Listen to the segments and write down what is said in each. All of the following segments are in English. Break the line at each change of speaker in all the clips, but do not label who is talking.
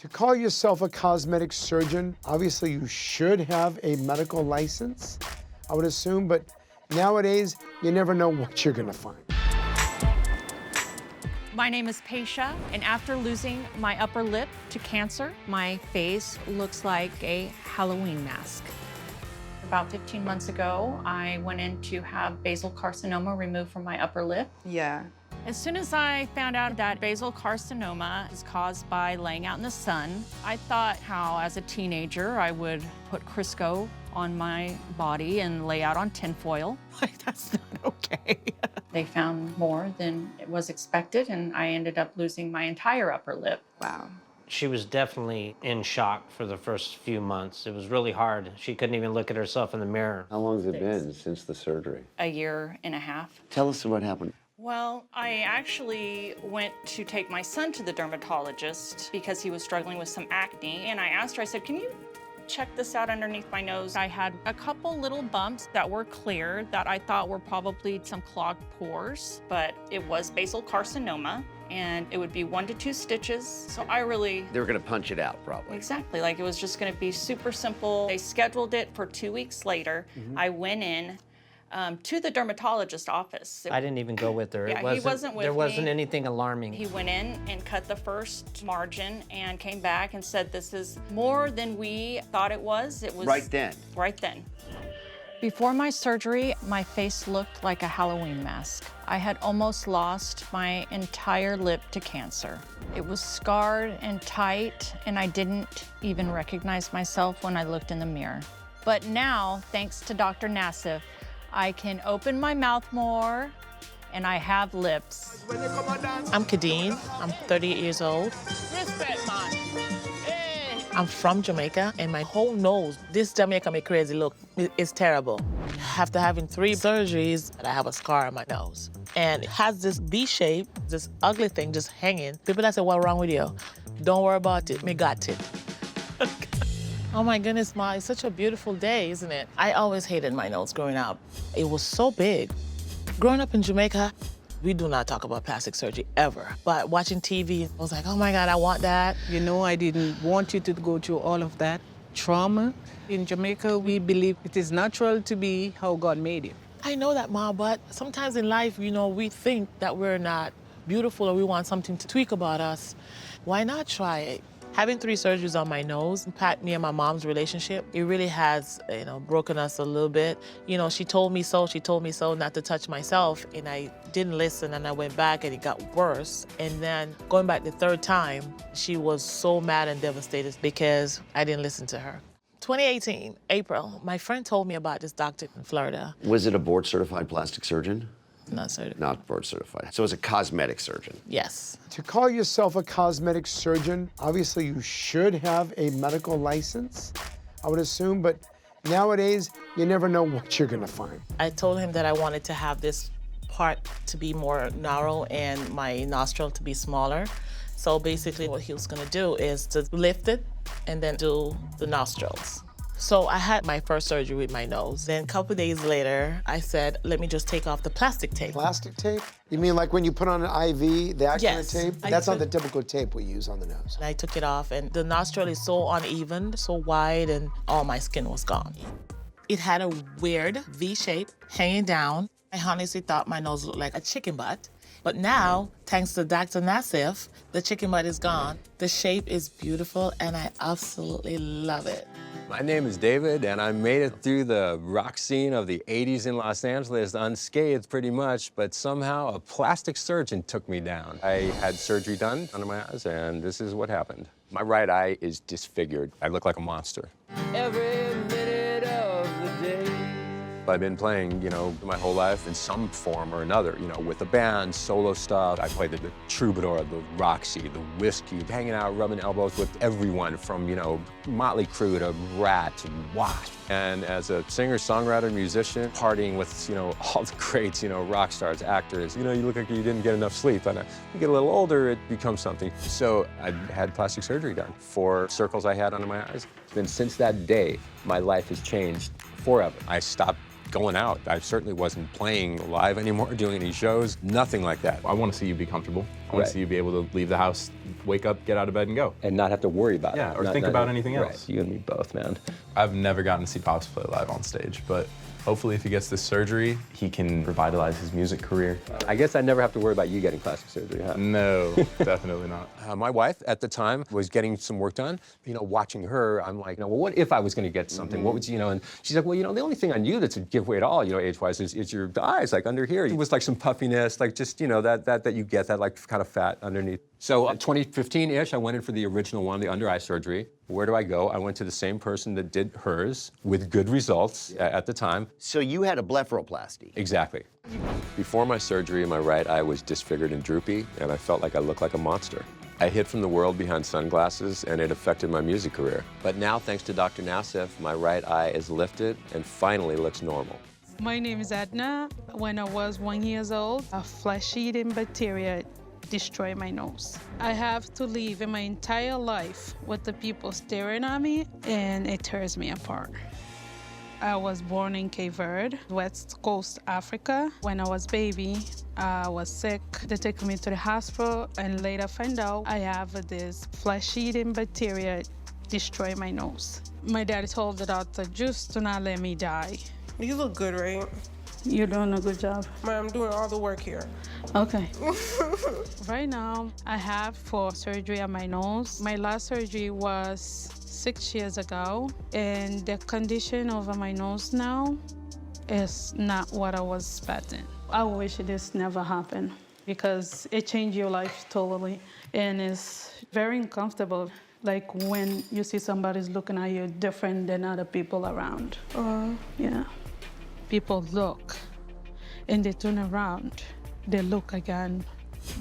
To call yourself a cosmetic surgeon, obviously you should have a medical license, I would assume, but nowadays, you never know what you're gonna find.
My name is Paisha, and after losing my upper lip to cancer, my face looks like a Halloween mask. About 15 months ago, I went in to have basal carcinoma removed from my upper lip.
Yeah.
As soon as I found out that basal carcinoma is caused by laying out in the sun, I thought how as a teenager I would put Crisco on my body and lay out on tinfoil. Like, that's not okay. They found more than it was expected, and I ended up losing my entire upper lip.
Wow.
She was definitely in shock for the first few months. It was really hard. She couldn't even look at herself in the mirror.
How long has it been since the surgery?
A year and a half.
Tell us what happened.
Well, I actually went to take my son to the dermatologist because he was struggling with some acne, and I asked her, I said, can you check this out underneath my nose? I had a couple little bumps that were clear that I thought were probably some clogged pores, but it was basal carcinoma, and it would be 1 to 2 stitches. So I really...
They were gonna punch it out, probably.
Exactly, like it was just gonna be super simple. They scheduled it for 2 weeks later. I went in to the dermatologist's office.
I didn't even go with her.
Yeah, he wasn't with
There wasn't
me.
anything alarming.
He went in and cut the first margin and came back and said, this is more than we thought it was. It was
Right then?
Right then. Before my surgery, my face looked like a Halloween mask. I had almost lost my entire lip to cancer. It was scarred and tight, and I didn't even recognize myself when I looked in the mirror. But now, thanks to Dr. Nassif, I can open my mouth more, and I have lips.
I'm Kadeen. I'm 38 years old.
Respect, man. Hey.
I'm from Jamaica, and my whole nose, this Jamaica me crazy look, it's terrible. After having 3 surgeries, I have a scar on my nose. And it has this V shape, this ugly thing just hanging. People that say, what's wrong with you? Don't worry about it, me got it. Oh my goodness, Ma, it's such a beautiful day, isn't it? I always hated my nose growing up. It was so big. Growing up in Jamaica, we do not talk about plastic surgery ever. But watching TV, I was like, oh my God, I want that.
You know, I didn't want you to go through all of that trauma. In Jamaica, we believe it is natural to be how God made you.
I know that, Ma, but sometimes in life, you know, we think that we're not beautiful or we want something to tweak about us. Why not try it? Having 3 surgeries on my nose impacted me and my mom's relationship. It really has, you know, broken us a little bit. You know, she told me so not to touch myself, and I didn't listen, and I went back and it got worse. And then going back the 3rd time, she was so mad and devastated because I didn't listen to her. 2018, April, my friend told me about this doctor in Florida.
Was it a board-certified plastic surgeon?
Not certified.
Not board-certified. So it was a cosmetic surgeon?
Yes.
To call yourself a cosmetic surgeon, obviously you should have a medical license, I would assume, but nowadays, you never know what you're gonna find.
I told him that I wanted to have this part to be more narrow and my nostril to be smaller. So basically what he was gonna do is to lift it and then do the nostrils. So I had my first surgery with my nose. Then a couple days later, I said, let me just take off the plastic tape.
Plastic tape? You mean like when you put on an IV, the actual
Yes.
tape?
I
That's not
took-
the typical tape we use on the nose.
And I took it off, and the nostril is so uneven, so wide, and all my skin was gone. It had a weird V shape hanging down. I honestly thought my nose looked like a chicken butt. But now, thanks to Dr. Nassif, the chicken butt is gone. The shape is beautiful, and I absolutely love it.
My name is David, and I made it through the rock scene of the 80s in Los Angeles unscathed pretty much, but somehow a plastic surgeon took me down. I had surgery done under my eyes, and this is what happened. My right eye is disfigured. I look like a monster. Every minute of the day. I've been playing, you know, my whole life in some form or another, you know, with a band, solo stuff. I played the troubadour, the Roxy, the whiskey, hanging out, rubbing elbows with everyone from, you know, Motley Crue to Rat to Wasp. And as a singer, songwriter, musician, partying with, you know, all the greats, you know, rock stars, actors, you know, you look like you didn't get enough sleep. And you get a little older, it becomes something. So I had plastic surgery done for circles I had under my eyes. And since that day, my life has changed forever. I stopped going out. I certainly wasn't playing live anymore, doing any shows, nothing like that.
I want to see you be comfortable. I want to see you be able to leave the house, wake up, get out of bed, and go.
And not have to worry about it.
Or think about anything else.
Right. You and me both, man.
I've never gotten to see Pops play live on stage, but hopefully if he gets this surgery, he can revitalize his music career.
I guess I never have to worry about you getting plastic surgery, huh?
No, definitely not.
My wife at the time was getting some work done. You know, watching her, I'm like, well, what if I was going to get something? What would you know? And she's like, well, you know, the only thing on you that's a giveaway at all, you know, age-wise, is your eyes, like under here. It was like some puffiness, like just, you know, that you get, that like kind of fat underneath. So 2015-ish, I went in for the original one, the under-eye surgery. Where do I go? I went to the same person that did hers with good results at the time.
So you had a blepharoplasty.
Exactly. Before my surgery, my right eye was disfigured and droopy, and I felt like I looked like a monster. I hid from the world behind sunglasses, and it affected my music career. But now, thanks to Dr. Nassif, my right eye is lifted and finally looks normal.
My name is Edna. When I was 1 year old, a flesh-eating bacteria destroyed my nose. I have to live in my entire life with the people staring at me, and it tears me apart. I was born in Cape Verde, West Coast, Africa. When I was baby, I was sick. They took me to the hospital, and later found out I have this flesh-eating bacteria destroy my nose. My dad told the doctor, just do not let me die.
You look good, right?
You're doing a good job.
I'm doing all the work here.
Okay. Right now, I have 4 surgery on my nose. My last surgery was 6 years ago, and the condition of my nose now is not what I was expecting. I wish this never happened because it changed your life totally, and it's very uncomfortable. Like when you see somebody's looking at you different than other people around. Yeah. People look, and they turn around. They look again.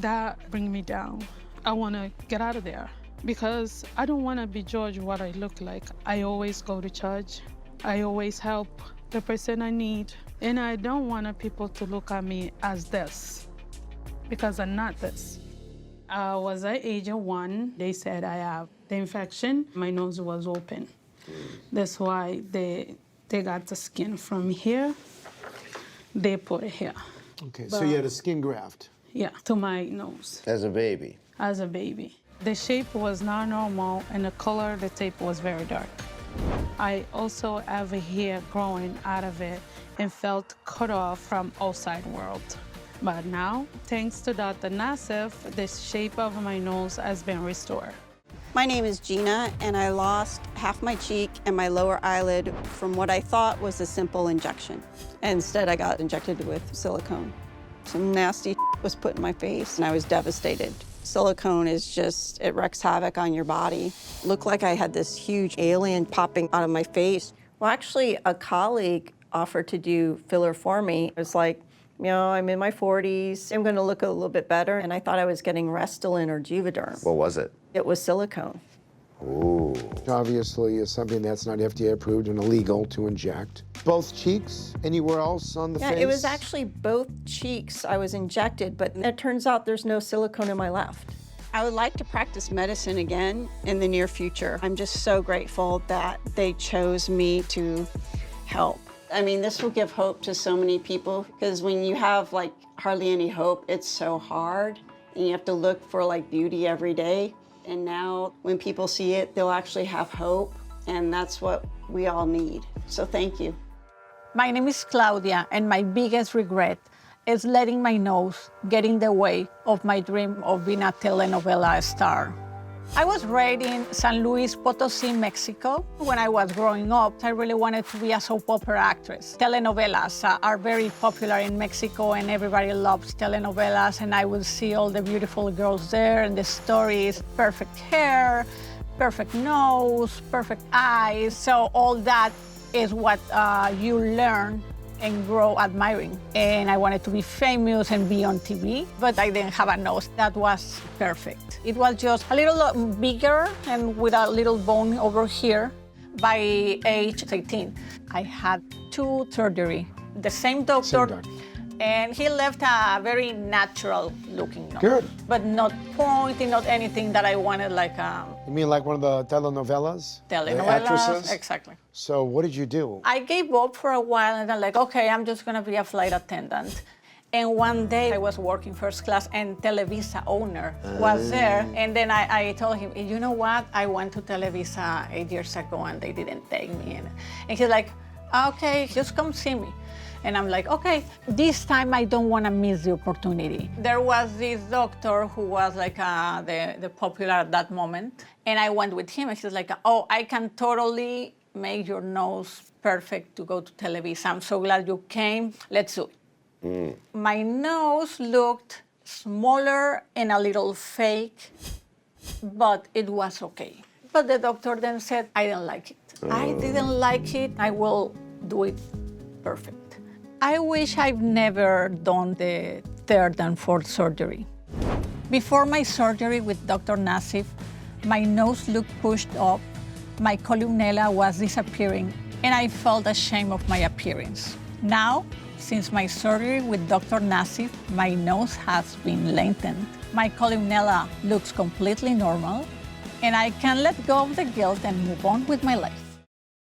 That brings me down. I want to get out of there because I don't want to be judged what I look like. I always go to church. I always help the person I need. And I don't want people to look at me as this because I'm not this. I was at age 1. They said I have the infection. My nose was open. That's why they got the skin from here. They put it here.
Okay, so you had a skin graft.
Yeah, to my nose.
As a baby.
As a baby. The shape was not normal, and the color of the tape was very dark. I also have a hair growing out of it and felt cut off from outside world. But now, thanks to Dr. Nassif, the shape of my nose has been restored.
My name is Gina, and I lost half my cheek and my lower eyelid from what I thought was a simple injection. Instead, I got injected with silicone. Some nasty was put in my face, and I was devastated. Silicone is just, it wreaks havoc on your body. Looked like I had this huge alien popping out of my face. Well, actually, a colleague offered to do filler for me. It was like, you know, I'm in my 40s. I'm going to look a little bit better. And I thought I was getting Restylane or Juvederm.
What was it?
It was silicone.
Ooh.
Obviously, is something that's not FDA approved and illegal to inject. Both cheeks? Anywhere else on the face?
Yeah, it was actually both cheeks I was injected, but it turns out there's no silicone in my left. I would like to practice medicine again in the near future. I'm just so grateful that they chose me to help. I mean, this will give hope to so many people because when you have like hardly any hope, it's so hard and you have to look for like beauty every day. And now when people see it, they'll actually have hope, and that's what we all need. So thank you.
My name is Claudia, and my biggest regret is letting my nose get in the way of my dream of being a telenovela star. I was raised in San Luis Potosí, Mexico. When I was growing up, I really wanted to be a soap opera actress. Telenovelas are very popular in Mexico, and everybody loves telenovelas, and I would see all the beautiful girls there and the stories, perfect hair, perfect nose, perfect eyes. So all that is what you learn and grow admiring. And I wanted to be famous and be on TV, but I didn't have a nose that was perfect. It was just a little bigger and with a little bone over here. By age 18, I had 2 surgeries. The same doctor And he left a very natural looking nose.
Good.
But not pointy, not anything that I wanted like
You mean like one of the telenovelas? The
telenovelas.
actresses?
Exactly.
So what did you do?
I gave up for a while and I'm like, okay, I'm just gonna be a flight attendant. And one day I was working first class and Televisa owner was there. And then I told him, you know what? I went to Televisa 8 years ago and they didn't take me. And he's like, okay, just come see me. And I'm like, okay, this time I don't want to miss the opportunity. There was this doctor who was like the popular at that moment. And I went with him and he's like, oh, I can totally make your nose perfect to go to Televisa. I'm so glad you came. Let's do it. My nose looked smaller and a little fake, but it was okay. But the doctor then said, I didn't like it. I didn't like it. I will do it perfect. I wish I've never done the third and fourth surgery. Before my surgery with Dr. Nassif, my nose looked pushed up, my columella was disappearing, and I felt ashamed of my appearance. Now, since my surgery with Dr. Nassif, my nose has been lengthened. My columella looks completely normal, and I can let go of the guilt and move on with my life.